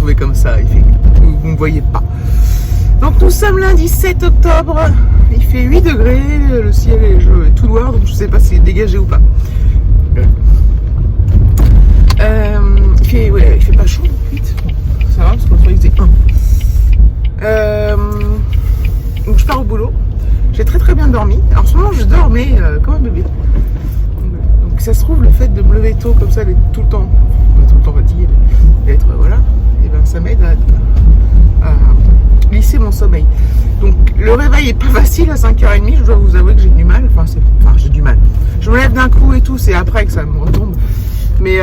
retrouvé comme ça, vous ne me voyez pas. Donc nous sommes lundi 7 octobre, il fait 8 degrés, le ciel est tout noir, donc je ne sais pas si c'est dégagé ou pas. Il fait pas chaud, vite. Ça va, parce qu'on croyait que c'était 1. Donc je pars au boulot. J'ai très bien dormi. Alors, en ce moment, je dors, mais comme un bébé. Donc ça se trouve, le fait de me lever tôt comme ça, d'être tout le temps fatigué, d'être voilà, et ben ça m'aide à lisser mon sommeil. Donc le réveil est pas facile à 5h30, je dois vous avouer que j'ai du mal. Enfin j'ai du mal. Je me lève d'un coup et tout, c'est après que ça me retombe. Mais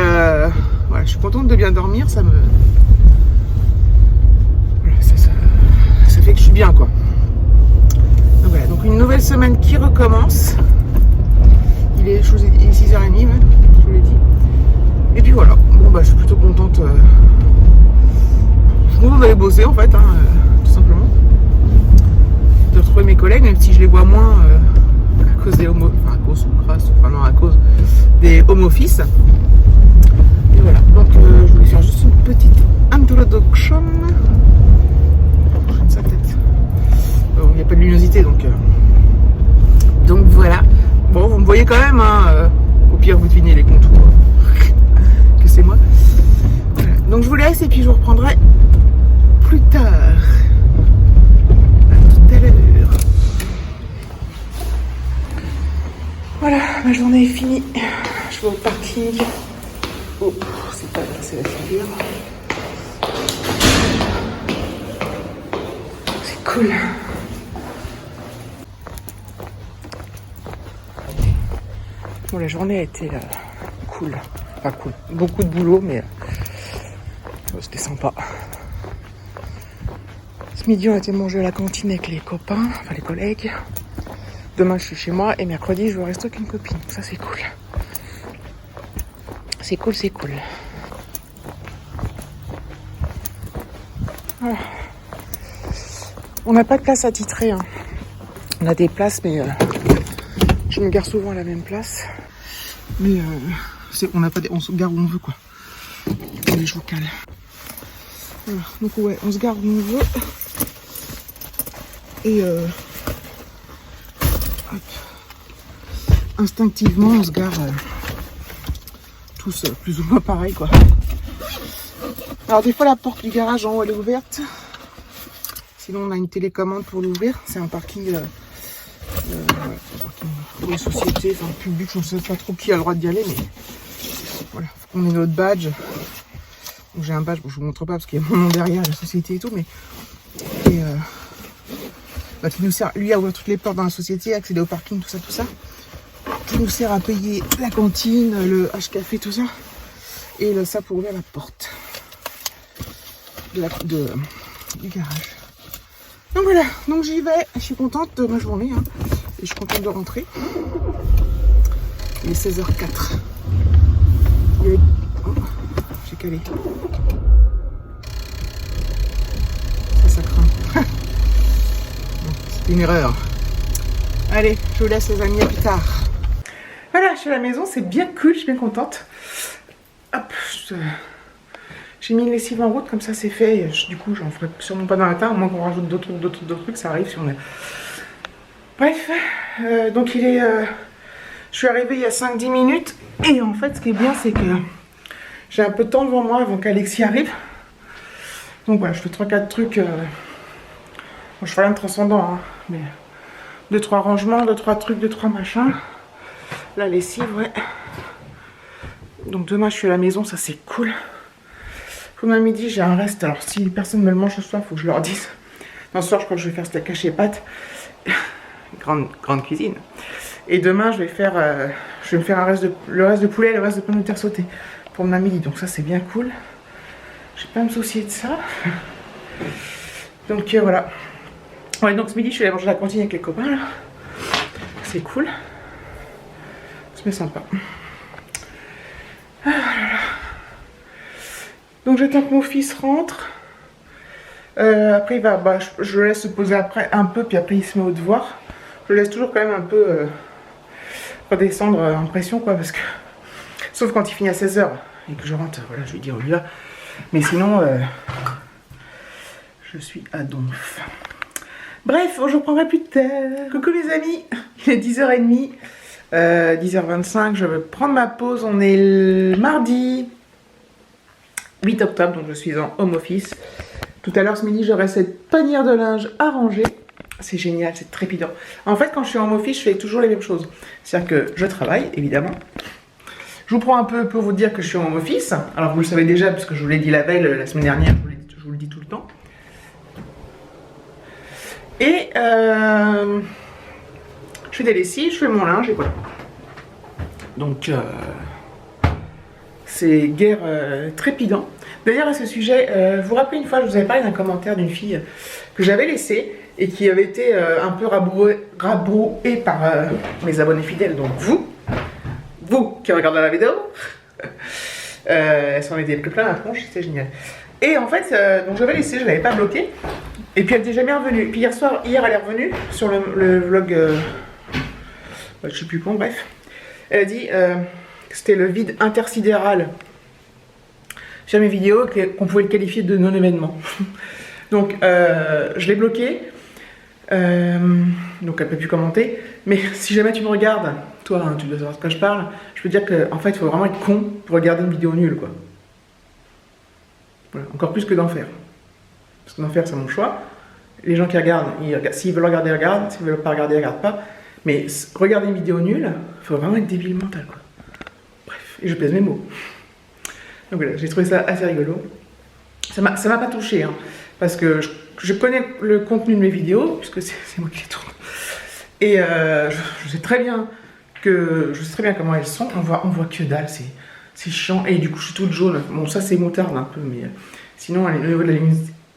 voilà, je suis contente de bien dormir, ça fait que je suis bien quoi. Donc voilà, donc une nouvelle semaine qui recommence. Il est 6h30 même, je vous l'ai dit. Et puis voilà, bon bah je suis plutôt contente. Je suis contente d'aller bosser en fait, tout simplement. De retrouver mes collègues, même si je les vois moins à cause des à cause des home office. Et voilà, donc je voulais faire juste une petite introduction. Sa tête. Bon, il n'y a pas de luminosité donc voilà. Bon, vous me voyez quand même, au pire vous devinez les contours que c'est moi. Voilà. Donc je vous laisse et puis je vous reprendrai plus tard. À tout à l'heure. Voilà, ma journée est finie. Je vais au parking. Oh, c'est la figure. C'est cool. Bon, la journée a été cool. Pas cool. Beaucoup de boulot, mais c'était sympa. Ce midi, on a été manger à la cantine avec les copains, enfin les collègues. Demain, je suis chez moi et mercredi, je vais au resto avec une copine. Ça, c'est cool. C'est cool. Voilà. On n'a pas de place attitrée. On a des places, mais je me gare souvent à la même place. Mais on se gare où on veut quoi. Allez, je vous cale. Voilà. Donc ouais, on se gare où on veut. Et instinctivement, on se gare tous plus ou moins pareil quoi. Alors des fois la porte du garage en haut elle est ouverte. Sinon on a une télécommande pour l'ouvrir. C'est un parking, pour les sociétés, enfin public, je ne sais pas trop qui a le droit d'y aller, mais voilà, faut qu'on ait notre badge. Donc j'ai un badge, bon, je vous montre pas parce qu'il y a mon nom derrière, la société et tout, mais qui nous sert, lui, à ouvrir toutes les portes dans la société, accéder au parking, tout ça, qui nous sert à payer la cantine, le H-Café, tout ça, et ça pour ouvrir la porte du garage. Donc voilà, donc j'y vais, je suis contente de ma journée, et je suis contente de rentrer. Il est 16h04. J'ai calé. Ça craint. C'était une erreur. Allez, je vous laisse les amis, à plus tard. Voilà, je suis à la maison, c'est bien cool, je suis bien contente. Hop, j'ai mis une lessive en route, comme ça c'est fait. Du coup, j'en ferai sûrement pas dans la matin, à moins qu'on rajoute d'autres trucs, ça arrive si on est... Bref, donc je suis arrivée il y a 5-10 minutes. Et en fait, ce qui est bien, c'est que j'ai un peu de temps devant moi avant qu'Alexis arrive. Donc voilà, je fais 3-4 trucs. Bon, je fais rien de transcendant, mais 2-3 rangements, 2-3 trucs, 2-3 machins. La lessive, ouais. Donc demain, je suis à la maison, ça c'est cool. Comme à midi, j'ai un reste. Alors si personne ne me le mange ce soir, il faut que je leur dise. Non, ce soir, je crois que je vais faire steak haché pâtes. Grande cuisine. Et demain, je vais me faire le reste de poulet et le reste de pommes de terre sautées pour mon midi. Donc ça, c'est bien cool. Je vais pas me soucier de ça. Donc voilà. Ouais, donc ce midi, je suis allée manger à la cantine avec les copains là. C'est cool. C'est sympa. Ah là là. Donc j'attends que mon fils rentre. Après il va, je le laisse se poser après un peu, puis après il se met au devoir. Je le laisse toujours quand même un peu redescendre en pression quoi, parce que sauf quand il finit à 16h et que je rentre, voilà, je lui dis on y va. Mais sinon Je suis à donf. Bref, je ne reprendrai plus de terre. Coucou les amis, il est 10h30, 10h25, je vais prendre ma pause. On est le mardi 8 octobre, donc je suis en home office. Tout à l'heure ce midi, j'aurai cette panière de linge à ranger. C'est génial, c'est trépidant. En fait, quand je suis en home office, je fais toujours les mêmes choses. C'est-à-dire que je travaille, évidemment. Je vous prends un peu pour vous dire que je suis en home office. Alors vous le savez déjà, puisque je vous l'ai dit la veille, la semaine dernière, je vous le dis tout le temps. Et je fais des lessives, je fais mon linge et voilà. Donc c'est guère trépidant. D'ailleurs à ce sujet, vous vous rappelez une fois, je vous avais parlé d'un commentaire d'une fille que j'avais laissé et qui avait été un peu rabrouée par mes abonnés fidèles, donc vous qui regardez la vidéo. Elle s'en était pris plein la tronche, c'était génial. Et en fait, donc je l'avais laissé, je ne l'avais pas bloqué. Et puis elle n'était jamais revenue. Puis hier elle est revenue sur le vlog, je ne sais plus quand, bref. Elle a dit que c'était le vide intersidéral sur mes vidéos, qu'on pouvait le qualifier de non-événement. Donc je l'ai bloqué. Donc elle ne peut plus commenter. Mais si jamais tu me regardes, toi hein, tu dois savoir de quoi je parle, je peux te dire qu'en fait il faut vraiment être con pour regarder une vidéo nulle quoi. Voilà. Encore plus que d'en faire. Parce que d'en faire c'est mon choix. Les gens qui regardent, s'ils veulent regarder, ils regardent. S'ils veulent pas regarder, ils regardent pas. Mais regarder une vidéo nulle, il faut vraiment être débile mental quoi. Bref, et je pèse mes mots. Donc voilà, j'ai trouvé ça assez rigolo. Ça m'a pas touché, hein, parce que je connais le contenu de mes vidéos, puisque c'est moi qui les tourne. Et je sais très bien comment elles sont. On voit que dalle, c'est chiant. Et du coup, je suis toute jaune. Bon, ça c'est moutarde un peu, mais sinon, au niveau de la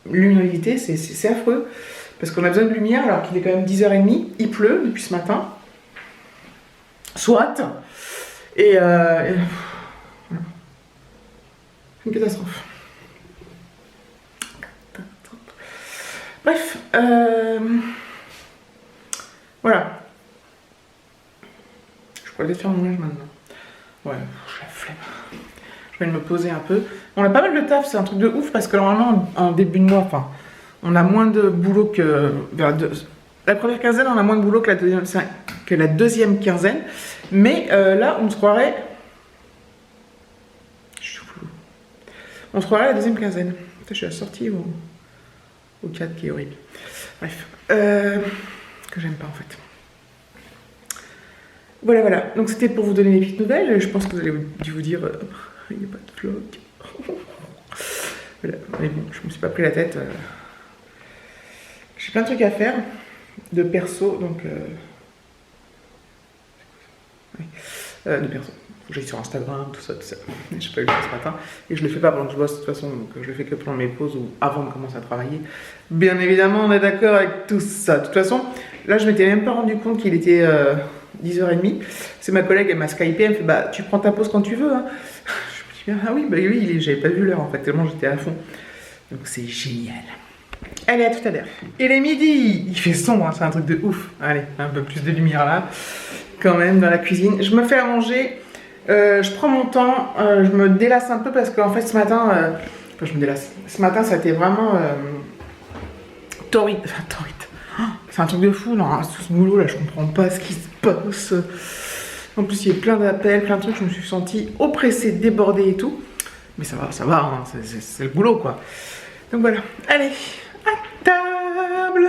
luminosité, c'est affreux. Parce qu'on a besoin de lumière, alors qu'il est quand même 10h30. Il pleut depuis ce matin. Soit. Et voilà. Une catastrophe. Bref, voilà. Je pourrais peut-être faire mon linge maintenant. Ouais, j'ai la flemme. Je vais me poser un peu. On a pas mal de taf, c'est un truc de ouf parce que normalement en début de mois, enfin, on a moins de boulot que la première quinzaine, on a moins de boulot que la deuxième quinzaine. Mais là, on se croirait. On se croirait à la deuxième quinzaine. Je suis assortie au 4 qui est horrible. Bref. Que j'aime pas en fait. Voilà, voilà. Donc c'était pour vous donner des petites nouvelles. Je pense que vous allez dû vous dire il n'y a pas de vlog. Voilà. Mais bon, je me suis pas pris la tête. J'ai plein de trucs à faire. De perso, donc. Oui. De perso. J'ai sur Instagram, tout ça. Je n'ai pas eu le temps ce matin. Et je ne le fais pas pendant que je bosse de toute façon. Donc je le fais que pendant mes pauses ou avant de commencer à travailler. Bien évidemment, on est d'accord avec tout ça. De toute façon, là, je ne m'étais même pas rendu compte qu'il était 10h30. C'est ma collègue, elle m'a skypé. Elle me fait bah, tu prends ta pause quand tu veux. Hein. Je me dis ah oui, bah oui, j'avais pas vu l'heure en fait, tellement j'étais à fond. Donc c'est génial. Allez, à tout à l'heure. Il est midi. Il fait sombre, hein, c'est un truc de ouf. Allez, un peu plus de lumière là. Quand même, dans la cuisine. Je me fais à manger. Je prends mon temps, je me délasse un peu parce qu'en fait ce matin, je me délasse. Ce matin ça a été vraiment torride. Enfin, torride. Oh, c'est un truc de fou, non, tout ce boulot là, je comprends pas ce qui se passe. En plus il y a plein d'appels, plein de trucs, je me suis sentie oppressée, débordée et tout. Mais ça va, hein, c'est le boulot quoi. Donc voilà, allez, à table.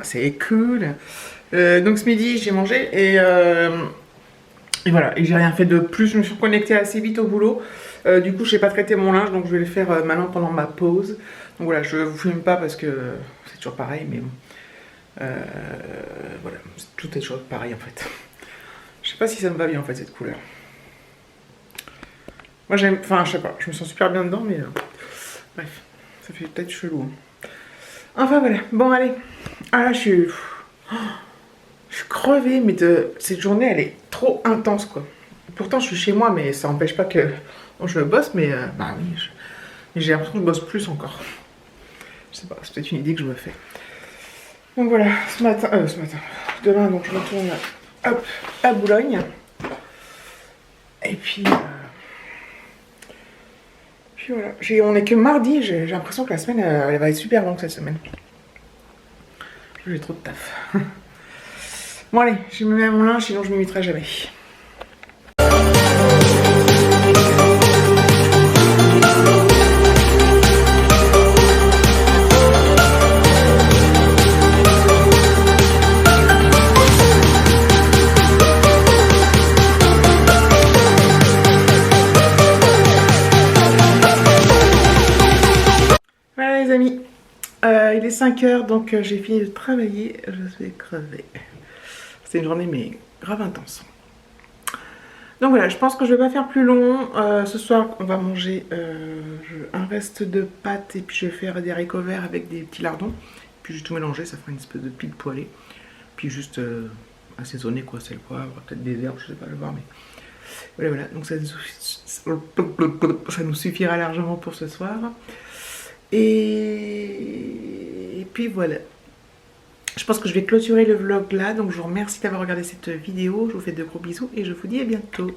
C'est cool. Donc ce midi j'ai mangé et voilà, et j'ai rien fait de plus. Je me suis reconnectée assez vite au boulot. Du coup je n'ai pas traité mon linge, donc je vais le faire maintenant pendant ma pause. Donc voilà, je vous filme pas parce que c'est toujours pareil, mais bon. Voilà, tout est toujours pareil en fait. Je sais pas si ça me va bien en fait cette couleur. Moi j'aime, enfin je sais pas, je me sens super bien dedans, mais bref, ça fait peut-être chelou. Hein. Enfin voilà, bon allez. Ah là je suis crevée, mais cette journée elle est trop intense quoi. Pourtant je suis chez moi, mais ça n'empêche pas que bon, je bosse, mais bah oui, mais j'ai l'impression que je bosse plus encore. Je sais pas, c'est peut-être une idée que je me fais. Donc voilà, ce matin, demain donc je retourne hop, à Boulogne. Et puis voilà, on est que mardi, j'ai l'impression que la semaine elle va être super longue cette semaine. J'ai trop de taf. Bon allez, je me mets à mon linge, sinon je m'y mettrai jamais. Voilà les amis, il est 5 h, donc j'ai fini de travailler, je suis crevée. C'est une journée mais grave intense. Donc voilà, je pense que je vais pas faire plus long. Ce soir, on va manger un reste de pâtes et puis je vais faire des haricots verts avec des petits lardons. Puis je vais tout mélanger, ça fera une espèce de pile poêlée. Puis juste assaisonner quoi, sel, poivre, peut-être des herbes, je sais pas, je vais voir. Mais voilà, donc ça nous suffira largement pour ce soir. Et puis voilà. Je pense que je vais clôturer le vlog là, donc je vous remercie d'avoir regardé cette vidéo, je vous fais de gros bisous et je vous dis à bientôt.